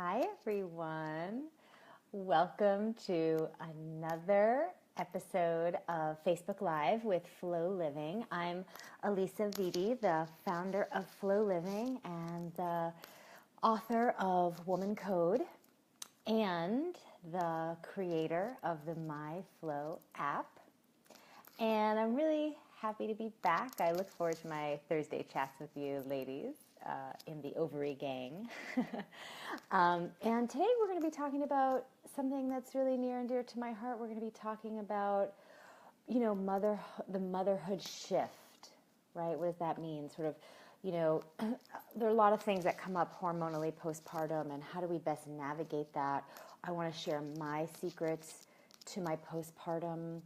Hi, everyone. Welcome to another episode of Facebook Live with Flow Living. I'm Alisa Vitti, the founder of Flow Living and the author of Woman Code and the creator of the My Flow app. And I'm really happy to be back. I look forward to my Thursday chats with you ladies in the Ovary Gang. And today we're going to be talking about something that's really near and dear to my heart. We're going to be talking about, the motherhood shift, right? What does that mean? Sort of, there are a lot of things that come up hormonally postpartum, and how do we best navigate that? I want to share my secrets to my postpartum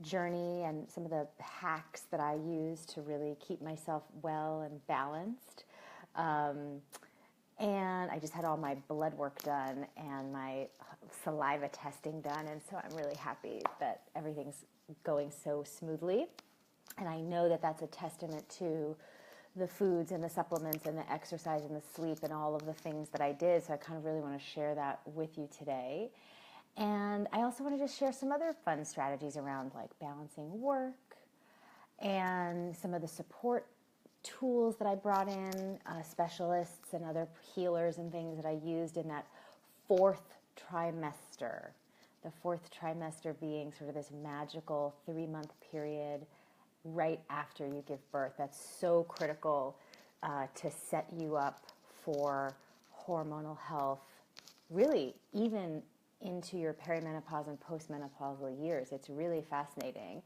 journey and some of the hacks that I use to really keep myself well and balanced. And I just had all my blood work done and my saliva testing done, and so I'm really happy that everything's going so smoothly. And I know that that's a testament to the foods and the supplements and the exercise and the sleep and all of the things that I did, so I kind of really want to share that with you today. And I also want to just share some other fun strategies around like balancing work and some of the support tools that I brought in, specialists and other healers and things that I used in that fourth trimester. The fourth trimester being sort of this magical 3-month period right after you give birth. That's so critical to set you up for hormonal health, really even into your perimenopause and postmenopausal years. It's really fascinating.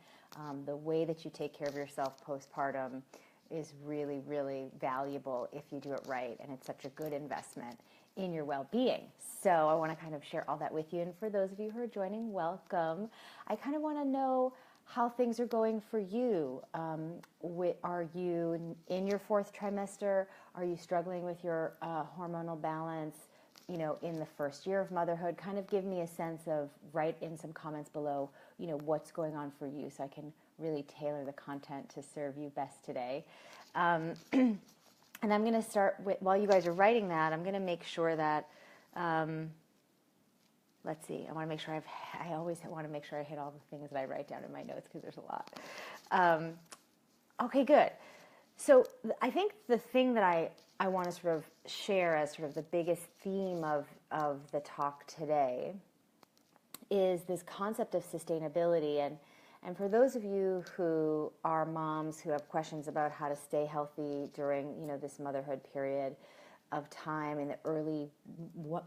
The way that you take care of yourself postpartum is really, really valuable if you do it right, and it's such a good investment in your well-being. So I want to kind of share all that with you, and for those of you who are joining, welcome. I kind of want to know how things are going for you. Are you in your fourth trimester? Are you struggling with your hormonal balance? In the first year of motherhood? Kind of give me a sense of, write in some comments below, what's going on for you, so I can really tailor the content to serve you best today. And I'm going to start with, while you guys are writing that, I'm going to make sure that, let's see, I always want to make sure I hit all the things that I write down in my notes, because there's a lot. Okay, good. So I think the thing that I want to sort of share as sort of the biggest theme of the talk today is this concept of sustainability. And for those of you who are moms who have questions about how to stay healthy during, this motherhood period of time in the early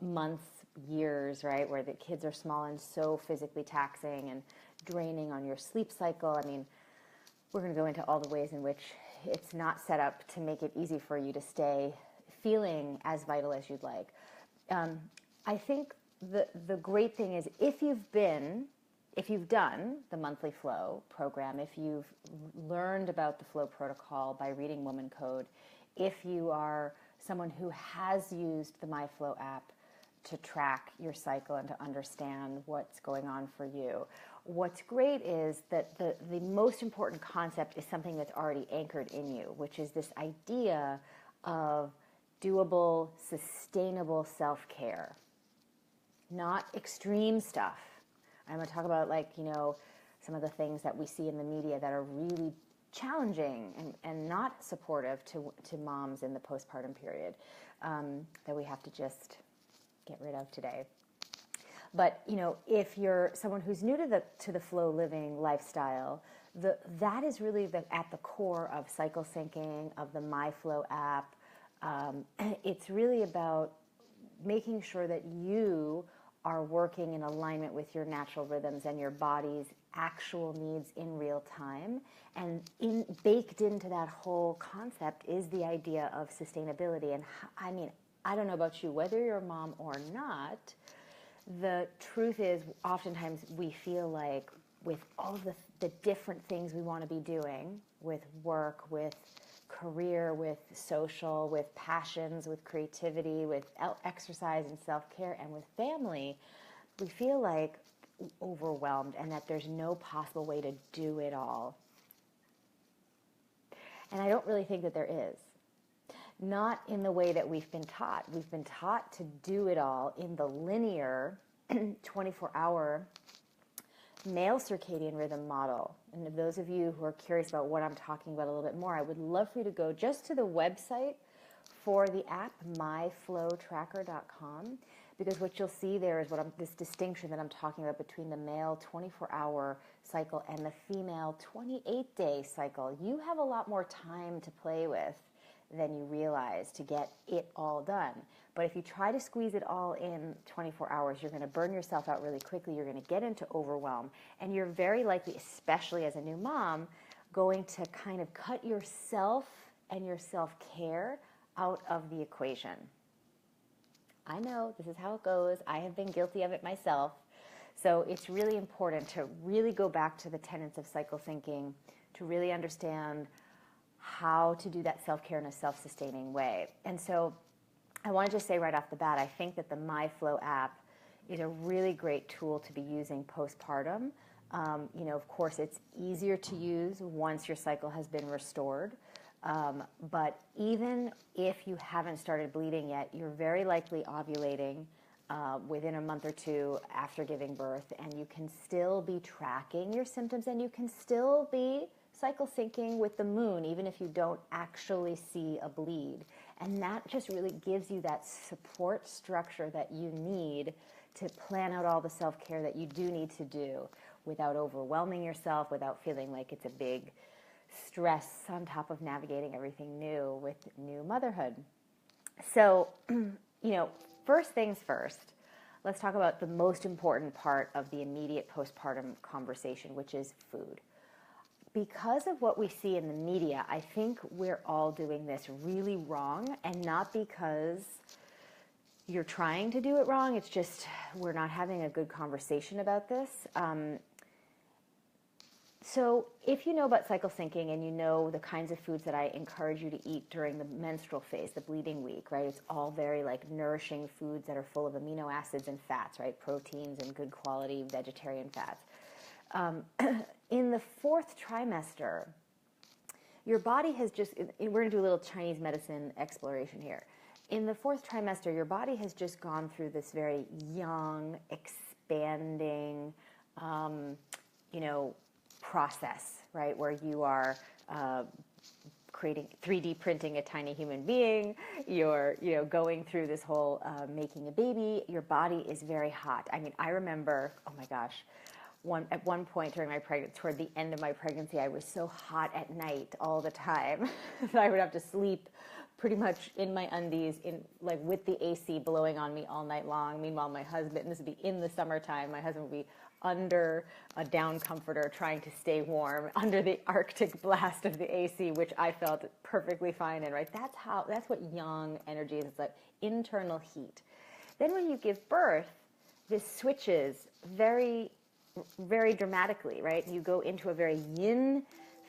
months, years, right, where the kids are small and so physically taxing and draining on your sleep cycle. I mean, we're going to go into all the ways in which it's not set up to make it easy for you to stay feeling as vital as you'd like. I think the great thing is if you've done the monthly flow program, if you've learned about the flow protocol by reading Woman Code, if you are someone who has used the My Flow app to track your cycle and to understand what's going on for you, what's great is that the most important concept is something that's already anchored in you, which is this idea of doable, sustainable self-care, not extreme stuff. I'm going to talk about some of the things that we see in the media that are really challenging and not supportive to moms in the postpartum period, that we have to just get rid of today. But, if you're someone who's new to the flow living lifestyle, that is really at the core of cycle syncing, of the My Flow app. It's really about making sure that you are working in alignment with your natural rhythms and your body's actual needs in real time. And baked into that whole concept is the idea of sustainability. And I don't know about you, whether you're a mom or not, the truth is oftentimes we feel like with all the different things we want to be doing, with work, with career, with social, with passions, with creativity, with exercise and self-care, and with family, we feel like overwhelmed and that there's no possible way to do it all. And I don't really think that there is. not in the way that we've been taught. We've been taught to do it all in the linear 24-hour male circadian rhythm model. And if those of you who are curious about what I'm talking about a little bit more, I would love for you to go just to the website for the app, myflowtracker.com, because what you'll see there is this distinction that I'm talking about between the male 24-hour cycle and the female 28-day cycle. You have a lot more time to play with than you realize to get it all done. But if you try to squeeze it all in 24 hours, you're going to burn yourself out really quickly. You're going to get into overwhelm. And you're very likely, especially as a new mom, going to kind of cut yourself and your self-care out of the equation. I know this is how it goes. I have been guilty of it myself. So it's really important to really go back to the tenets of cycle thinking, to really understand how to do that self-care in a self-sustaining way. And so I want to just say right off the bat, I think that the MyFlow app is a really great tool to be using postpartum. Of course, it's easier to use once your cycle has been restored. But even if you haven't started bleeding yet, you're very likely ovulating within a month or two after giving birth, and you can still be tracking your symptoms, and you can still be cycle syncing with the moon, even if you don't actually see a bleed. And that just really gives you that support structure that you need to plan out all the self-care that you do need to do without overwhelming yourself, without feeling like it's a big stress on top of navigating everything new with new motherhood. So, first things first, let's talk about the most important part of the immediate postpartum conversation, which is food. Because of what we see in the media, I think we're all doing this really wrong, and not because you're trying to do it wrong. It's just we're not having a good conversation about this. So if you know about cycle syncing and you know the kinds of foods that I encourage you to eat during the menstrual phase, the bleeding week, right? It's all very nourishing foods that are full of amino acids and fats, right? Proteins and good quality vegetarian fats. In the fourth trimester, your body has we're going to do a little Chinese medicine exploration here. In the fourth trimester, your body has just gone through this very young, expanding, process, right? Where you are creating, 3D printing a tiny human being. You're, going through this whole making a baby. Your body is very hot. I mean, I remember, oh my gosh, at one point during my pregnancy, toward the end of my pregnancy, I was so hot at night all the time that I would have to sleep pretty much in my undies, with the AC blowing on me all night long. Meanwhile, my husband, and this would be in the summertime, my husband would be under a down comforter trying to stay warm under the Arctic blast of the AC, which I felt perfectly fine in, right? That's what young energy is. It's like internal heat. Then when you give birth, this switches very, very dramatically, right? You go into a very yin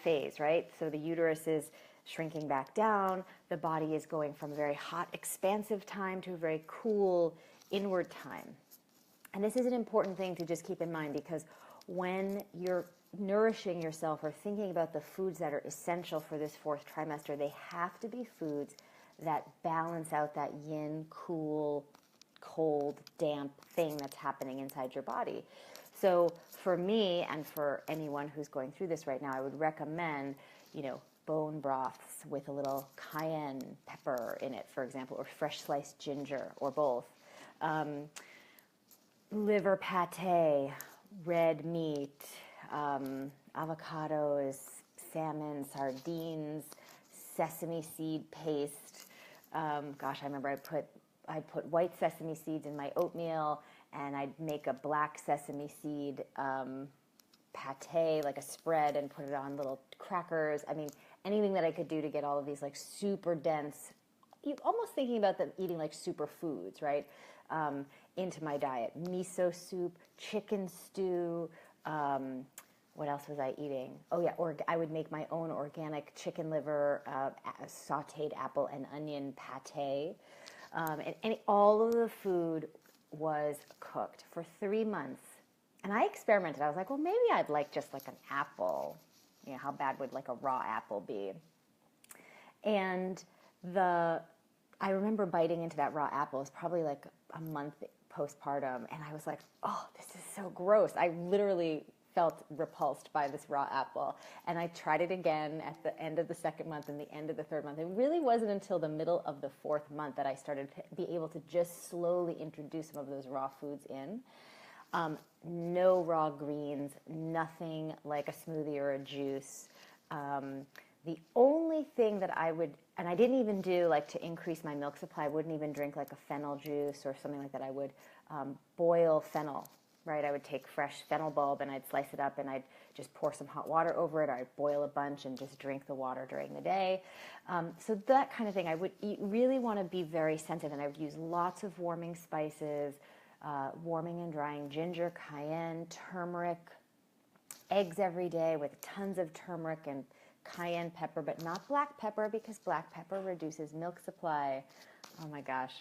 phase, right? So the uterus is shrinking back down. The body is going from a very hot, expansive time to a very cool, inward time. And this is an important thing to just keep in mind, because when you're nourishing yourself or thinking about the foods that are essential for this fourth trimester, they have to be foods that balance out that yin, cool, cold, damp thing that's happening inside your body. So for me, and for anyone who's going through this right now, I would recommend, bone broths with a little cayenne pepper in it, for example, or fresh sliced ginger, or both. Liver pate, red meat, avocados, salmon, sardines, sesame seed paste. I remember I'd put white sesame seeds in my oatmeal, and I'd make a black sesame seed pate, like a spread, and put it on little crackers. I mean, anything that I could do to get all of these super dense, almost thinking about them eating like superfoods, right? Into my diet. Miso soup, chicken stew. What else was I eating? Oh yeah, I would make my own organic chicken liver, sautéed apple and onion pate. And all of the food was cooked for 3 months. And I experimented. I was like, well, maybe I'd like just like an apple. How bad would like a raw apple be? And I remember biting into that raw apple. It was probably like a month postpartum, and I was like, oh, this is so gross. I literally felt repulsed by this raw apple. And I tried it again at the end of the second month and the end of the third month. It really wasn't until the middle of the fourth month that I started to be able to just slowly introduce some of those raw foods in. No raw greens, nothing like a smoothie or a juice. The only thing that I would, and I didn't even do like to increase my milk supply, I wouldn't even drink like a fennel juice or something like that. I would boil fennel, right? I would take fresh fennel bulb and I'd slice it up and I'd just pour some hot water over it, or I'd boil a bunch and just drink the water during the day. So that kind of thing, I would really want to be very sensitive, and I would use lots of warming spices, warming and drying ginger, cayenne, turmeric, eggs every day with tons of turmeric and cayenne pepper, but not black pepper because black pepper reduces milk supply. Oh my gosh.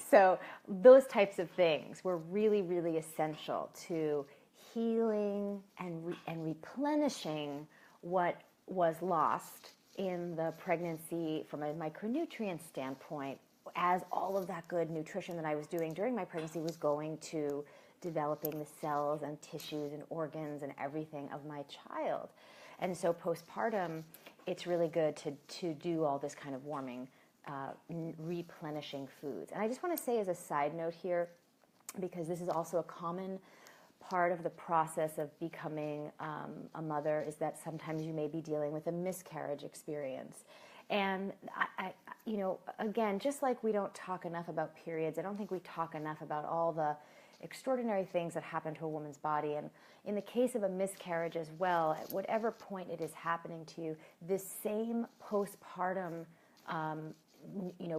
So those types of things were really, really essential to healing and replenishing what was lost in the pregnancy from a micronutrient standpoint, as all of that good nutrition that I was doing during my pregnancy was going to developing the cells and tissues and organs and everything of my child. And so postpartum, it's really good to do all this kind of warming, replenishing foods. And I just want to say as a side note here, because this is also a common part of the process of becoming a mother, is that sometimes you may be dealing with a miscarriage experience. And I again, just like we don't talk enough about periods, I don't think we talk enough about all the extraordinary things that happen to a woman's body. And in the case of a miscarriage as well, at whatever point it is happening to you, this same postpartum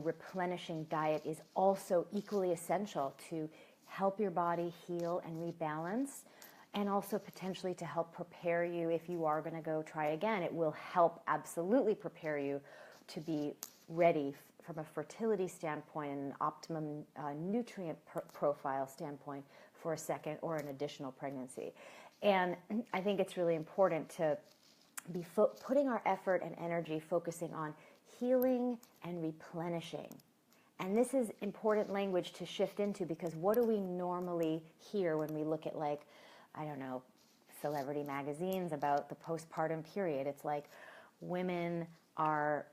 replenishing diet is also equally essential to help your body heal and rebalance, and also potentially to help prepare you if you are going to go try again. It will help absolutely prepare you to be ready from a fertility standpoint and an optimum nutrient profile standpoint for a second or an additional pregnancy. And I think it's really important to be putting our effort and energy focusing on healing and replenishing. And this is important language to shift into, because what do we normally hear when we look at, like, I don't know, celebrity magazines about the postpartum period? It's like women are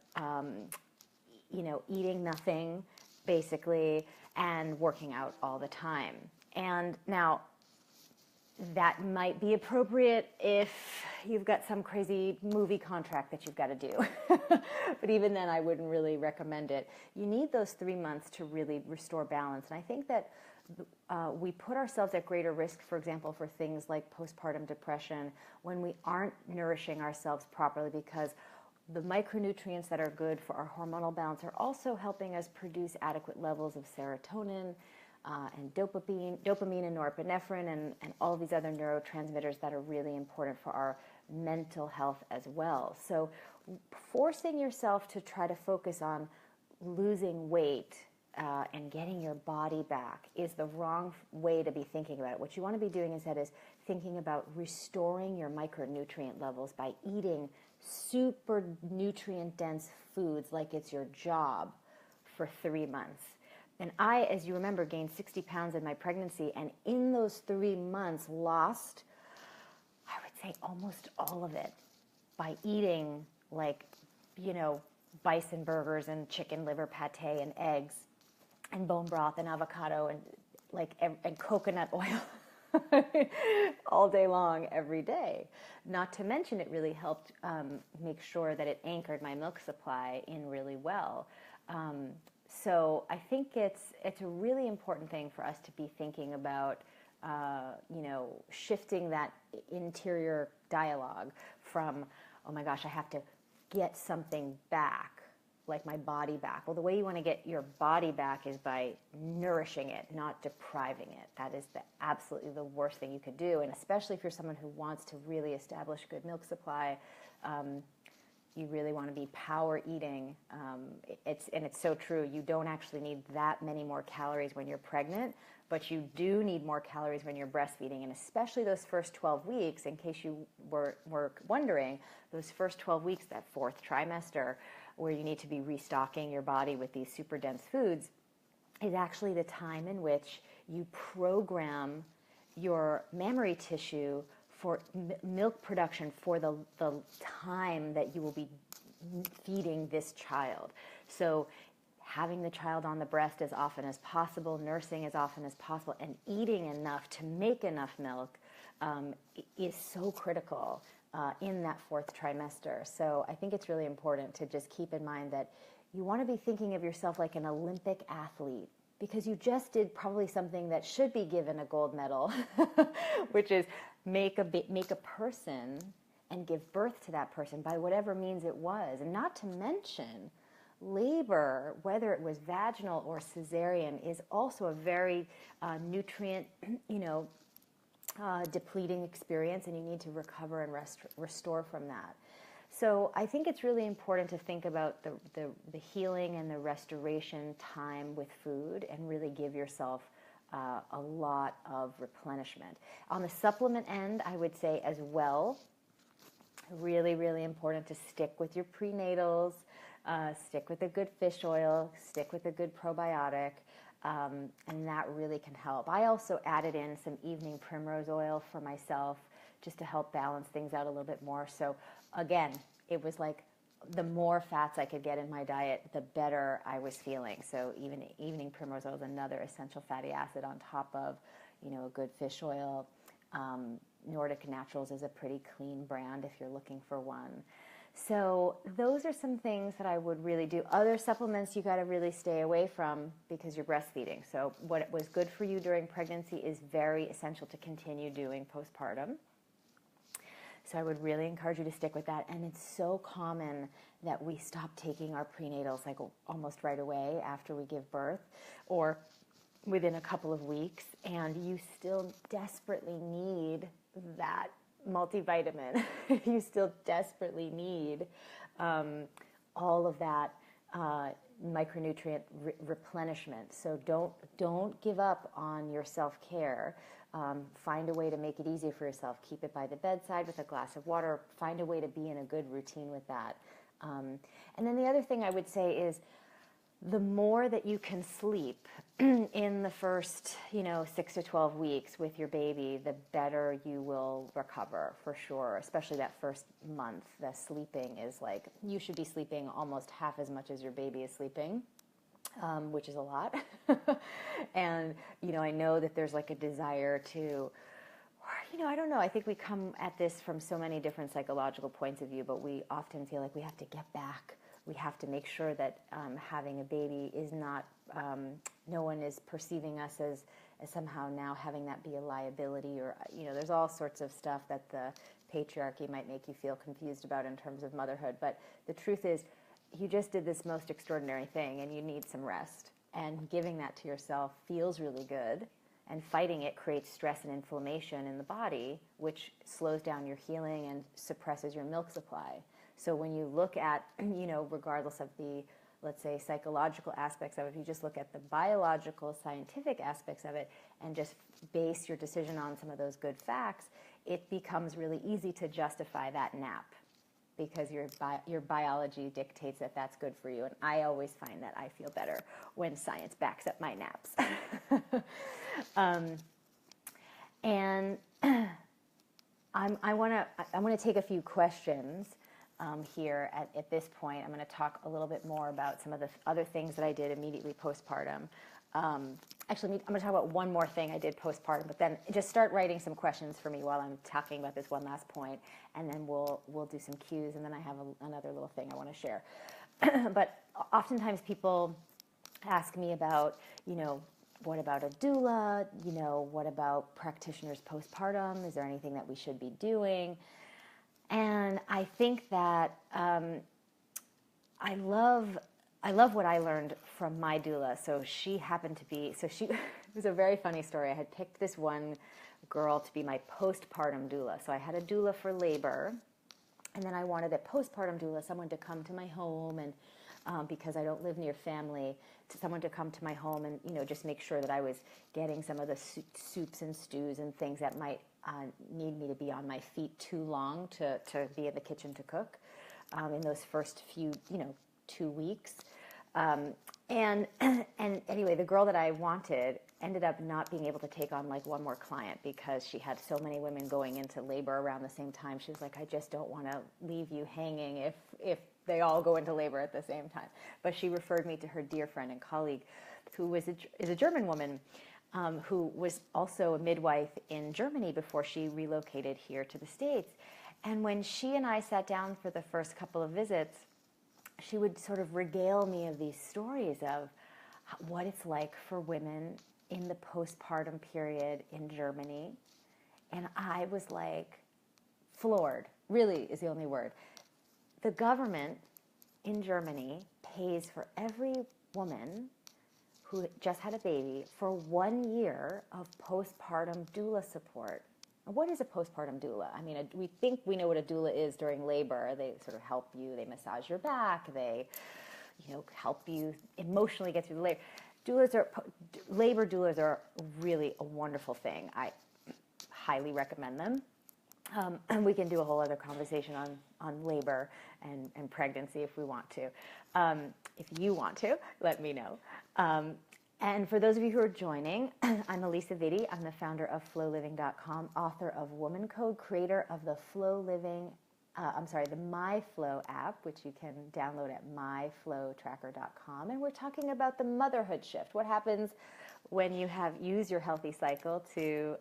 eating nothing, basically, and working out all the time. And now, that might be appropriate if you've got some crazy movie contract that you've got to do. But even then, I wouldn't really recommend it. You need those 3 months to really restore balance. And I think that we put ourselves at greater risk, for example, for things like postpartum depression when we aren't nourishing ourselves properly, because the micronutrients that are good for our hormonal balance are also helping us produce adequate levels of serotonin and dopamine and norepinephrine and all these other neurotransmitters that are really important for our mental health as well. So forcing yourself to try to focus on losing weight and getting your body back is the wrong way to be thinking about it. What you want to be doing instead is thinking about restoring your micronutrient levels by eating super nutrient-dense foods like it's your job for 3 months. And I, as you remember, gained 60 pounds in my pregnancy, and in those 3 months lost, I would say, almost all of it by eating, like, bison burgers and chicken liver pate and eggs and bone broth and avocado and coconut oil all day long, every day. Not to mention, it really helped make sure that it anchored my milk supply in really well. So I think it's a really important thing for us to be thinking about, shifting that interior dialogue from, oh my gosh, I have to get something back, like my body back. Well, the way you want to get your body back is by nourishing it, not depriving it. That is absolutely the worst thing you could do. And especially if you're someone who wants to really establish good milk supply, you really want to be power eating. It's so true. You don't actually need that many more calories when you're pregnant, but you do need more calories when you're breastfeeding, and especially those first 12 weeks, in case you were wondering, those first 12 weeks, that fourth trimester, where you need to be restocking your body with these super dense foods, is actually the time in which you program your mammary tissue for milk production for the time that you will be feeding this child. So having the child on the breast as often as possible, nursing as often as possible, and eating enough to make enough milk is so critical in that fourth trimester. So I think it's really important to just keep in mind that you want to be thinking of yourself like an Olympic athlete, because you just did probably something that should be given a gold medal, which is make a person and give birth to that person by whatever means it was. And not to mention, labor, whether it was vaginal or cesarean, is also a very nutrient, depleting experience, and you need to recover and restore from that. So I think it's really important to think about the healing and the restoration time with food, and really give yourself a lot of replenishment. On the supplement end, I would say as well, really, really important to stick with your prenatals, stick with a good fish oil, stick with a good probiotic, and that really can help. I also added in some evening primrose oil for myself, just to help balance things out a little bit more. So again, it was like the more fats I could get in my diet, the better I was feeling. So even evening primrose oil is another essential fatty acid on top of, a good fish oil. Nordic Naturals is a pretty clean brand if you're looking for one. So those are some things that I would really do. Other supplements you got to really stay away from because you're breastfeeding. So what was good for you during pregnancy is very essential to continue doing postpartum. So I would really encourage you to stick with that. And it's so common that we stop taking our prenatals like almost right away after we give birth, or within a couple of weeks, and you still desperately need that multivitamin. You still desperately need all of that micronutrient replenishment. So don't give up on your self-care. Find a way to make it easy for yourself. Keep it by the bedside with a glass of water. Find a way to be in a good routine with that. And then the other thing I would say is, the more that you can sleep in the first, 6 to 12 weeks with your baby, the better you will recover, for sure. Especially that first month. The sleeping is like, you should be sleeping almost half as much as your baby is sleeping, which is a lot. And, I know that there's like a desire to, I don't know. I think we come at this from so many different psychological points of view, but we often feel like we have to get back. We have to make sure that having a baby is not, no one is perceiving us as somehow now having that be a liability, or, there's all sorts of stuff that the patriarchy might make you feel confused about in terms of motherhood. But the truth is, you just did this most extraordinary thing, and you need some rest. And giving that to yourself feels really good. And fighting it creates stress and inflammation in the body, which slows down your healing and suppresses your milk supply. So when you look at, regardless of the, let's say, psychological aspects of it, if you just look at the biological, scientific aspects of it and just base your decision on some of those good facts, it becomes really easy to justify that nap, because your biology dictates that that's good for you. And I always find that I feel better when science backs up my naps. And I want to take a few questions here at this point. I'm going to talk a little bit more about some of the other things that I did immediately postpartum. Actually, I'm going to talk about one more thing I did postpartum, but then just start writing some questions for me while I'm talking about this one last point, and then we'll do some cues, and then I have another little thing I want to share. But oftentimes people ask me about, what about a doula? What about practitioners postpartum? Is there anything that we should be doing? And I think that I love what I learned from my doula. So she happened to be, it was a very funny story. I had picked this one girl to be my postpartum doula. So I had a doula for labor, and then I wanted a postpartum doula, someone to come to my home, and because I don't live near family, someone to come to my home and, just make sure that I was getting some of the soups and stews and things that might need me to be on my feet too long to be in the kitchen to cook in those first few, 2 weeks. And anyway, the girl that I wanted ended up not being able to take on like one more client because she had so many women going into labor around the same time. She was like, I just don't want to leave you hanging if they all go into labor at the same time. But she referred me to her dear friend and colleague who is a German woman who was also a midwife in Germany before she relocated here to the States. And when she and I sat down for the first couple of visits, she would sort of regale me of these stories of what it's like for women in the postpartum period in Germany. And I was like floored, really is the only word. The government in Germany pays for every woman who just had a baby for 1 year of postpartum doula support. What is a postpartum doula? I mean, we think we know what a doula is during labor. They sort of help you. They massage your back. They, help you emotionally get through the labor. Labor doulas are really a wonderful thing. I highly recommend them. And we can do a whole other conversation on labor and pregnancy if we want to. If you want to, let me know. And for those of you who are joining, I'm Alisa Vitti. I'm the founder of FlowLiving.com, author of Woman Code, creator of the the MyFlow app, which you can download at myflowtracker.com. And we're talking about the motherhood shift. What happens when you use your healthy cycle to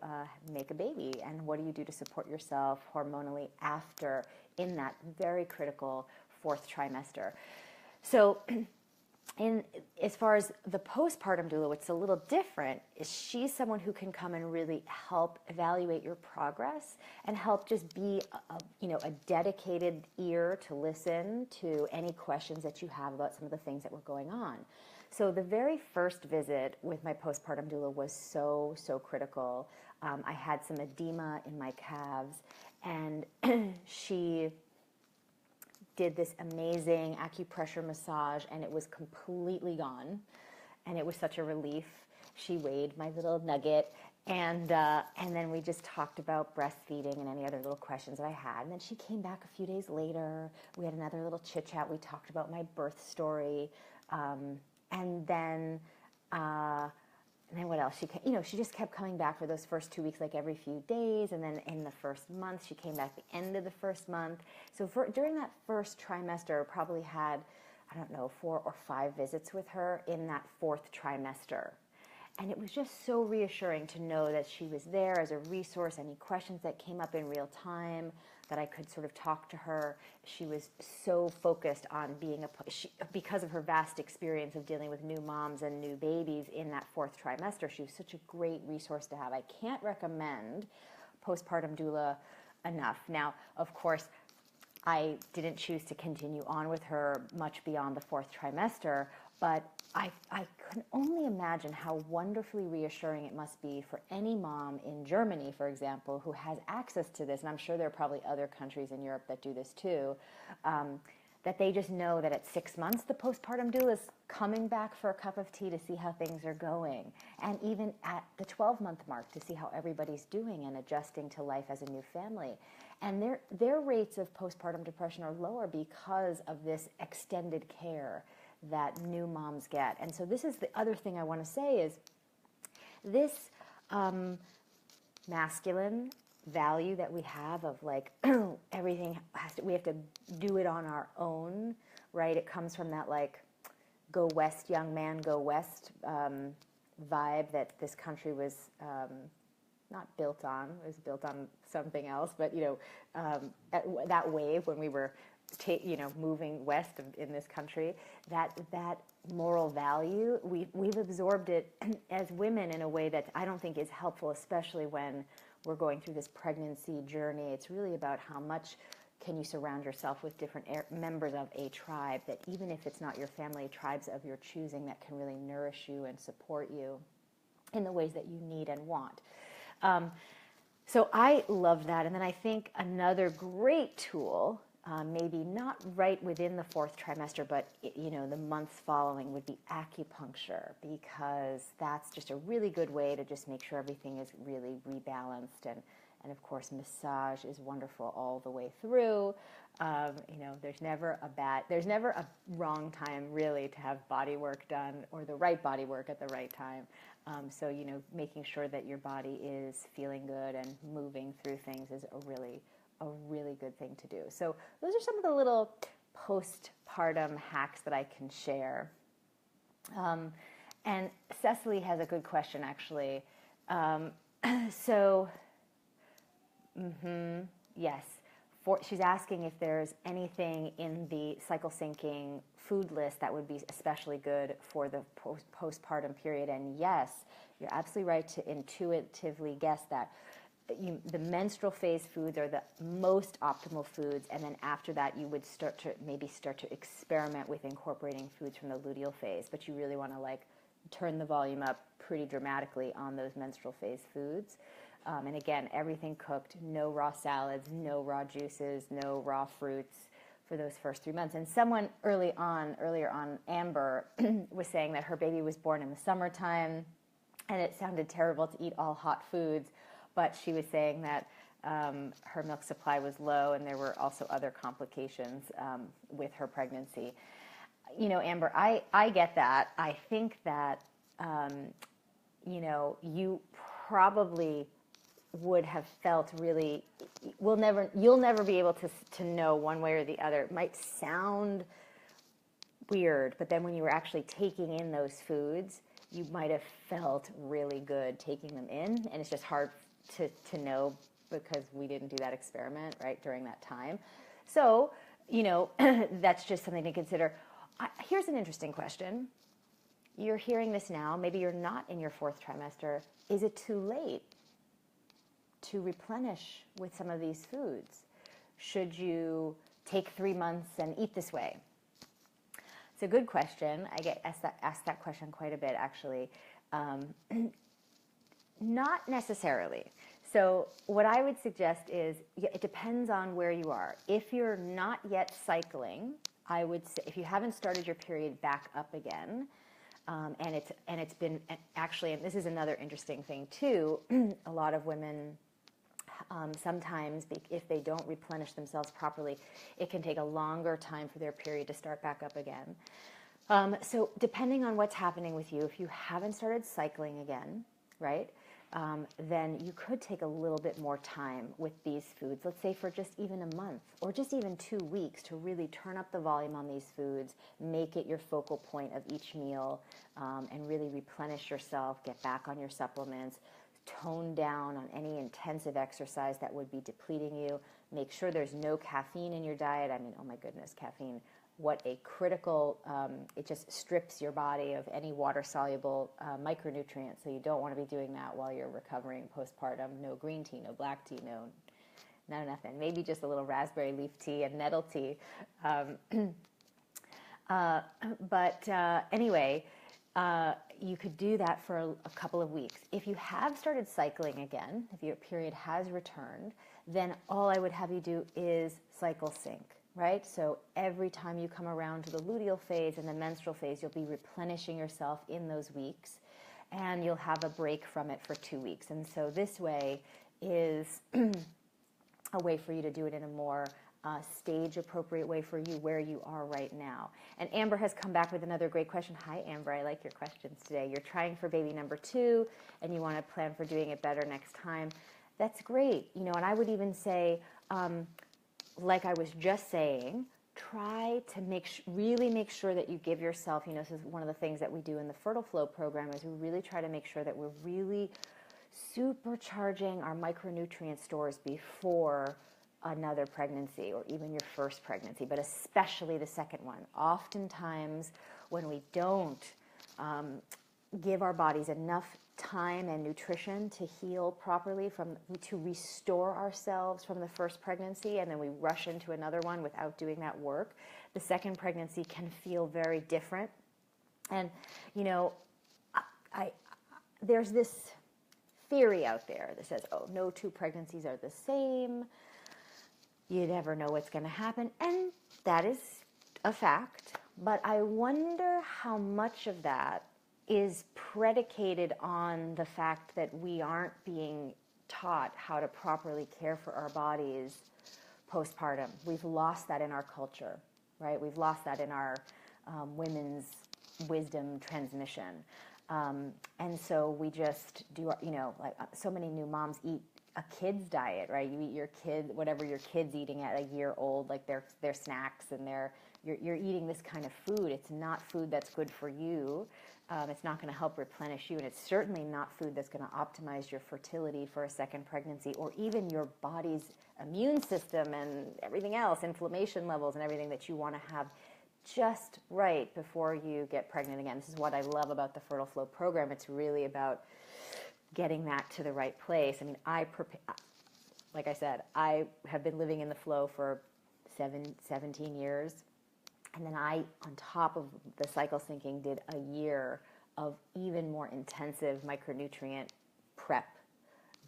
make a baby? And what do you do to support yourself hormonally after in that very critical 4th trimester? So as far as the postpartum doula, what's a little different is she's someone who can come and really help evaluate your progress and help just be a dedicated ear to listen to any questions that you have about some of the things that were going on. So the very first visit with my postpartum doula was so critical. I had some edema in my calves, and she did this amazing acupressure massage, and it was completely gone, and it was such a relief. She weighed my little nugget, and then we just talked about breastfeeding and any other little questions that I had. And then she came back a few days later. We had another little chit chat. We talked about my birth story, and then what else? She just kept coming back for those first 2 weeks, like every few days. And then in the first month, she came back at the end of the first month. So during that first trimester, I probably had, 4 or 5 visits with her in that 4th trimester. And it was just so reassuring to know that she was there as a resource. Any questions that came up in real time, that I could sort of talk to her. She was so focused on because of her vast experience of dealing with new moms and new babies in that 4th trimester, she was such a great resource to have. I can't recommend postpartum doula enough. Now, of course, I didn't choose to continue on with her much beyond the 4th trimester, but I can only imagine how wonderfully reassuring it must be for any mom in Germany, for example, who has access to this, and I'm sure there are probably other countries in Europe that do this too, that they just know that at 6 months, the postpartum doula is coming back for a cup of tea to see how things are going, and even at the 12-month mark to see how everybody's doing and adjusting to life as a new family. And their rates of postpartum depression are lower because of this extended care that new moms get. And so this is the other thing I want to say is this masculine value that we have of like everything we have to do it on our own, right? It comes from that like go west, young man, go west vibe that this country was not built on. It was built on something else, but that wave when we were moving west in this country, that moral value, we've absorbed it as women in a way that I don't think is helpful, especially when we're going through this pregnancy journey. It's really about how much can you surround yourself with different members of a tribe that even if it's not your family, tribes of your choosing that can really nourish you and support you in the ways that you need and want. So I love that. And then I think another great tool, maybe not right within the 4th trimester, but the months following, would be acupuncture, because that's just a really good way to just make sure everything is really rebalanced And of course, massage is wonderful all the way through. There's never a wrong time really to have body work done, or the right body work at the right time. So making sure that your body is feeling good and moving through things is a really good thing to do. So those are some of the little postpartum hacks that I can share. And Cecily has a good question, actually. Yes. She's asking if there's anything in the cycle syncing food list that would be especially good for the postpartum period. And yes, you're absolutely right to intuitively guess that. The menstrual phase foods are the most optimal foods, and then after that you would start to experiment with incorporating foods from the luteal phase, but you really want to turn the volume up pretty dramatically on those menstrual phase foods. And again, everything cooked, no raw salads, no raw juices, no raw fruits for those first 3 months. And someone earlier on, Amber, was saying that her baby was born in the summertime, and it sounded terrible to eat all hot foods, but she was saying that her milk supply was low, and there were also other complications with her pregnancy. Amber, I get that. I think that, you probably would have felt really, you'll never be able to know one way or the other. It might sound weird, but then when you were actually taking in those foods, you might have felt really good taking them in, and it's just hard to know because we didn't do that experiment right during that time. So that's just something to consider. Here's an interesting question. You're hearing this now, maybe you're not in your 4th trimester. Is it too late to replenish with some of these foods? Should you take 3 months and eat this way? It's a good question. I get asked that question quite a bit, actually. Not necessarily. So what I would suggest is, it depends on where you are. If you're not yet cycling, I would say, if you haven't started your period back up again, and it's been actually, and this is another interesting thing too, a lot of women sometimes, if they don't replenish themselves properly, it can take a longer time for their period to start back up again. So depending on what's happening with you, if you haven't started cycling again, right, then you could take a little bit more time with these foods, let's say for just even a month or just even 2 weeks, to really turn up the volume on these foods, make it your focal point of each meal, and really replenish yourself, get back on your supplements, tone down on any intensive exercise that would be depleting you. Make sure there's no caffeine in your diet. I mean, oh my goodness, caffeine. What a critical, it just strips your body of any water-soluble micronutrients. So you don't want to be doing that while you're recovering postpartum. No green tea, no black tea, no nothing. Maybe just a little raspberry leaf tea and nettle tea. Anyway, you could do that for a couple of weeks. If you have started cycling again, if your period has returned, then all I would have you do is cycle sync, right? So every time you come around to the luteal phase and the menstrual phase, you'll be replenishing yourself in those weeks, and you'll have a break from it for 2 weeks. And so this way is a way for you to do it in a more stage-appropriate way for you where you are right now. And Amber has come back with another great question. Hi, Amber. I like your questions today. You're trying for baby number 2, and you want to plan for doing it better next time. That's great. And I would even say, like I was just saying, try to really make sure that you give yourself, this is one of the things that we do in the Fertile Flow program, is we really try to make sure that we're really supercharging our micronutrient stores before another pregnancy or even your first pregnancy, but especially the second one. Oftentimes, when we don't give our bodies enough time and nutrition to heal properly, to restore ourselves from the first pregnancy, and then we rush into another one without doing that work, the second pregnancy can feel very different. And, there's this theory out there that says, oh, no 2 pregnancies are the same. You never know what's going to happen. And that is a fact. But I wonder how much of that is predicated on the fact that we aren't being taught how to properly care for our bodies postpartum. We've lost that in our culture, right? We've lost that in our women's wisdom transmission. And so we just do, like so many new moms eat a kid's diet, right? You eat your kid, whatever your kid's eating at a year old, like their snacks and you're eating this kind of food. It's not food that's good for you. It's not going to help replenish you, and it's certainly not food that's going to optimize your fertility for a second pregnancy, or even your body's immune system and everything else, inflammation levels and everything that you want to have just right before you get pregnant again. This is what I love about the Fertile Flow program. It's really about getting that to the right place. I mean, like I said, I have been living in the flow for 17 years. And then I, on top of the cycle syncing, did a year of even more intensive micronutrient prep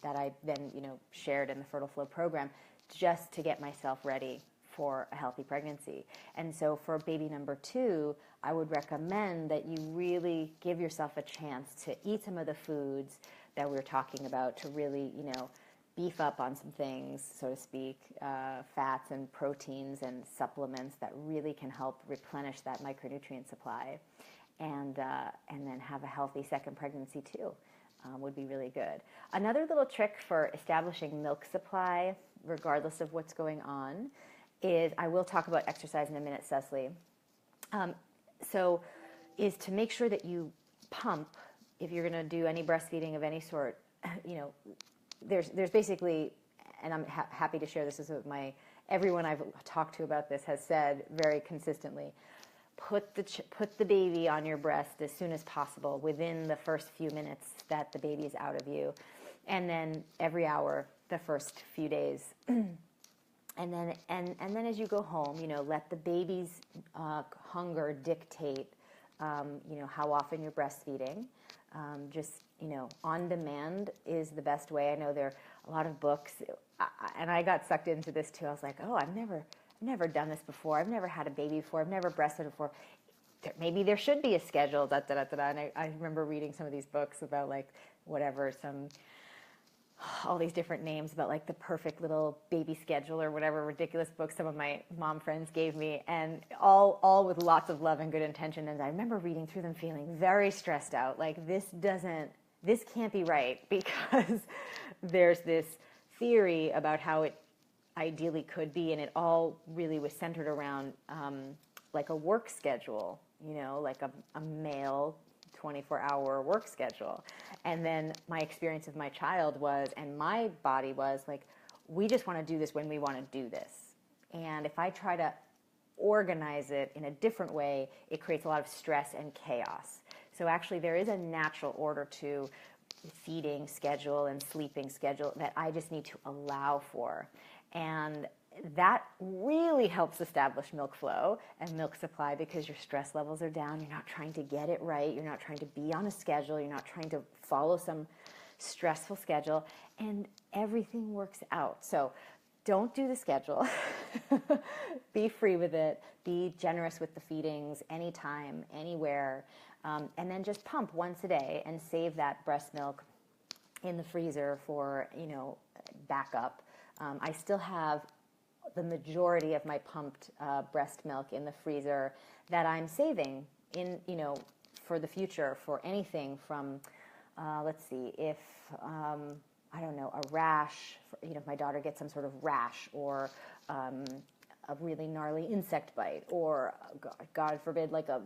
that I then, shared in the Fertile Flow program just to get myself ready for a healthy pregnancy. And so for baby number 2, I would recommend that you really give yourself a chance to eat some of the foods that we were talking about to really, beef up on some things, so to speak, fats and proteins and supplements that really can help replenish that micronutrient supply, and then have a healthy second pregnancy too. Would be really good. Another little trick for establishing milk supply, regardless of what's going on, is, I will talk about exercise in a minute, Cecily. Is to make sure that you pump, if you're going to do any breastfeeding of any sort. There's basically, and I'm happy to share this with everyone I've talked to about this has said very consistently, put the baby on your breast as soon as possible, within the first few minutes that the baby is out of you, and then every hour the first few days. And then as you go home, let the baby's hunger dictate, how often you're breastfeeding. On demand is the best way. I know there are a lot of books, and I got sucked into this too. I was like, oh, I've never done this before. I've never had a baby before. I've never breastfed before. Maybe there should be a schedule, da, da, da, da, da. And I remember reading some of these books about all these different names about like the perfect little baby schedule or whatever ridiculous books some of my mom friends gave me, and all with lots of love and good intention. And I remember reading through them feeling very stressed out, like this can't be right, because there's this theory about how it ideally could be, and it all really was centered around like a work schedule, like a male 24-hour work schedule. And then my experience of my child was, and my body was like, we just want to do this when we want to do this. And if I try to organize it in a different way, it creates a lot of stress and chaos. So actually there is a natural order to feeding schedule and sleeping schedule that I just need to allow for. And that really helps establish milk flow and milk supply, because your stress levels are down. You're not trying to get it right. You're not trying to be on a schedule. You're not trying to follow some stressful schedule, and everything works out. So don't do the schedule. Be free with it. Be generous with the feedings, anytime, anywhere. And then just pump once a day and save that breast milk in the freezer for, backup. I still have the majority of my pumped breast milk in the freezer that I'm saving for the future, for anything from, let's see, if, I don't know, a rash, if my daughter gets some sort of rash, or a really gnarly insect bite, or God forbid, like a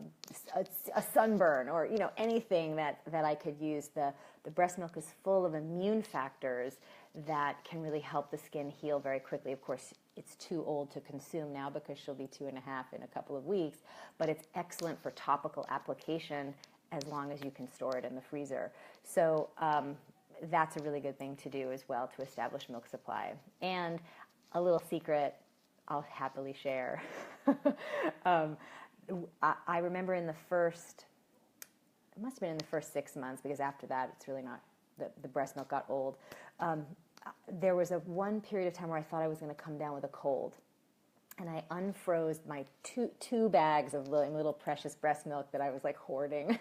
sunburn, or, anything that I could use. The breast milk is full of immune factors that can really help the skin heal very quickly. Of course, it's too old to consume now because she'll be 2.5 in a couple of weeks, but it's excellent for topical application as long as you can store it in the freezer. So that's a really good thing to do as well, to establish milk supply. And a little secret I'll happily share. I remember it must have been in the first 6 months, because after that it's really not, the breast milk got old. There was one period of time where I thought I was going to come down with a cold, and I unfroze my two bags of little precious breast milk that I was like hoarding.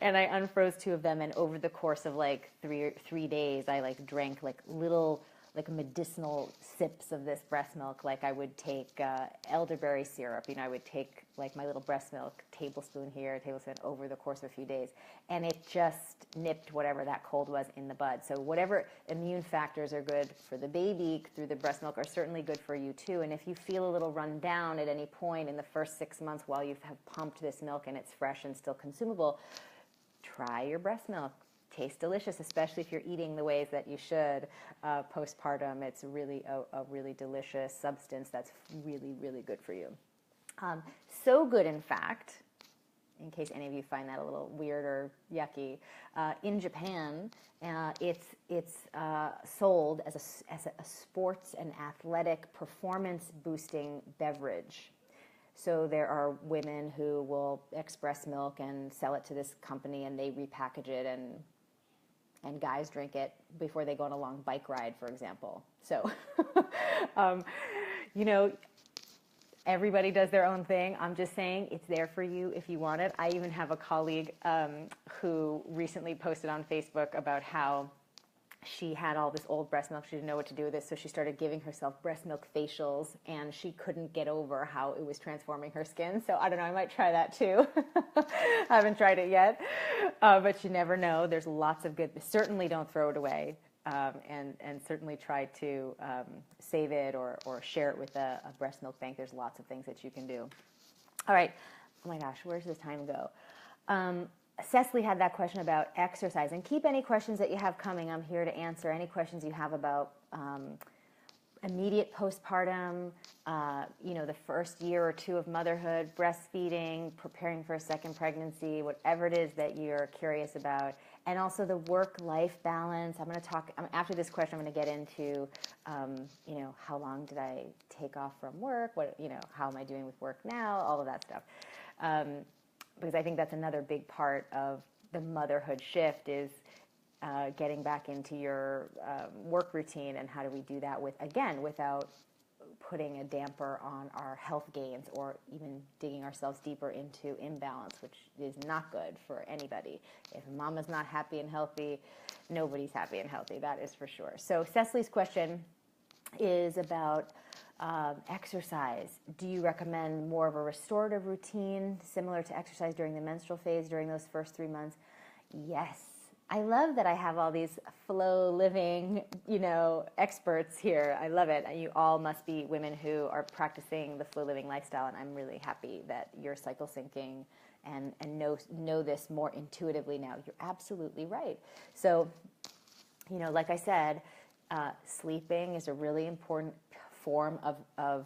And I unfroze 2 of them, and over the course of like 3 days, I like drank like little like medicinal sips of this breast milk. Like I would take elderberry syrup, I would take like my little breast milk, tablespoon here, tablespoon, over the course of a few days. And it just nipped whatever that cold was in the bud. So whatever immune factors are good for the baby through the breast milk are certainly good for you too. And if you feel a little run down at any point in the first 6 months while you have pumped this milk and it's fresh and still consumable, try your breast milk. Tastes delicious, especially if you're eating the ways that you should postpartum. It's really a really delicious substance that's really, really good for you. So good, in fact, in case any of you find that a little weird or yucky, in Japan, it's sold as a sports and athletic performance-boosting beverage. So there are women who will express milk and sell it to this company, and they repackage it, and guys drink it before they go on a long bike ride, for example. So, everybody does their own thing. I'm just saying it's there for you if you want it. I even have a colleague who recently posted on Facebook about how she had all this old breast milk. She didn't know what to do with it, so she started giving herself breast milk facials, and she couldn't get over how it was transforming her skin. So I don't know, I might try that too. I haven't tried it yet, but you never know. There's lots of good. Certainly don't throw it away, and certainly try to save it or share it with a breast milk bank. There's lots of things that you can do. All right. Oh my gosh, where's this time go? Cecily had that question about exercise, and keep any questions that you have coming. I'm here to answer any questions you have about immediate postpartum, the first year or 2 of motherhood, breastfeeding, preparing for a second pregnancy, whatever it is that you're curious about, and also the work-life balance. I'm going to talk, after this question, I'm going to get into, how long did I take off from work? How am I doing with work now? All of that stuff. Because I think that's another big part of the motherhood shift is getting back into your work routine, and how do we do that without putting a damper on our health gains or even digging ourselves deeper into imbalance, which is not good for anybody. If mama's not happy and healthy, nobody's happy and healthy, that is for sure. So Cecily's question is about exercise. Do you recommend more of a restorative routine similar to exercise during the menstrual phase during those first 3 months? Yes. I love that I have all these flow living, experts here. I love it. You all must be women who are practicing the flow living lifestyle, and I'm really happy that you're cycle syncing and know this more intuitively now. You're absolutely right. So, like I said, sleeping is a really important form of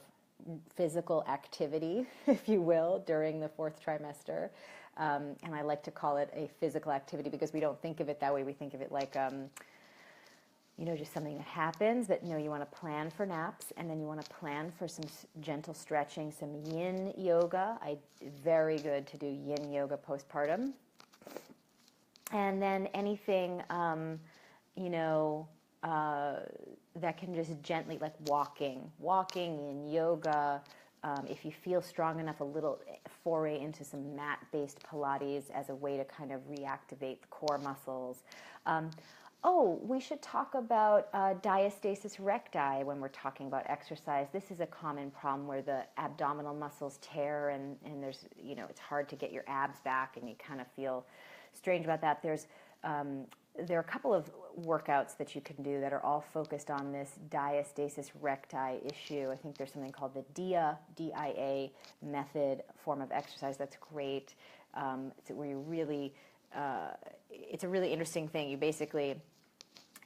physical activity, if you will, during the 4th trimester. And I like to call it a physical activity because we don't think of it that way. We think of it like, just something that happens. But you want to plan for naps, and then you want to plan for some gentle stretching, some yin yoga. Very good to do yin yoga postpartum. And then anything, that can just gently, like walking in yoga. If you feel strong enough, a little foray into some mat-based Pilates as a way to kind of reactivate the core muscles. We should talk about diastasis recti when we're talking about exercise. This is a common problem where the abdominal muscles tear, and there's, it's hard to get your abs back, and you kind of feel strange about that. There are a couple of workouts that you can do that are all focused on this diastasis recti issue. I think there's something called the DIA method form of exercise that's great. It's where you really, it's a really interesting thing. You basically,